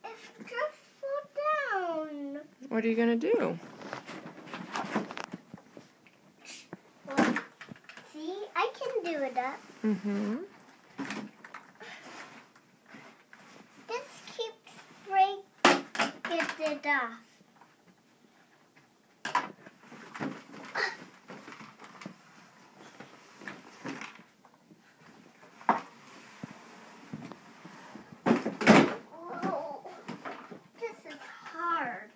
It's just fall down. What are you going to do? Well, see, I can do it up. Mm-hmm. This keeps breaking it off. Whoa, this is hard.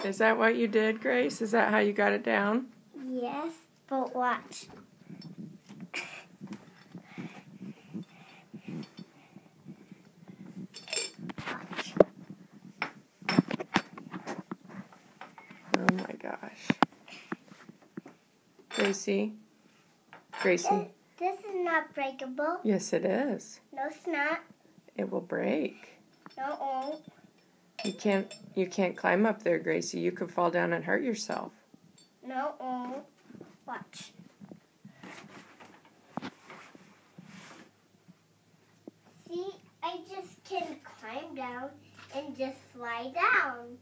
Is that what you did, Grace? Is that how you got it down? Yes, but watch. Watch. Oh my gosh. Gracie? Gracie? This is not breakable. Yes, it is. No, it's not. It will break. No, it won't. You can't climb up there, Gracie. You could fall down and hurt yourself. No, it won't. Watch. See, I just can climb down and just slide down.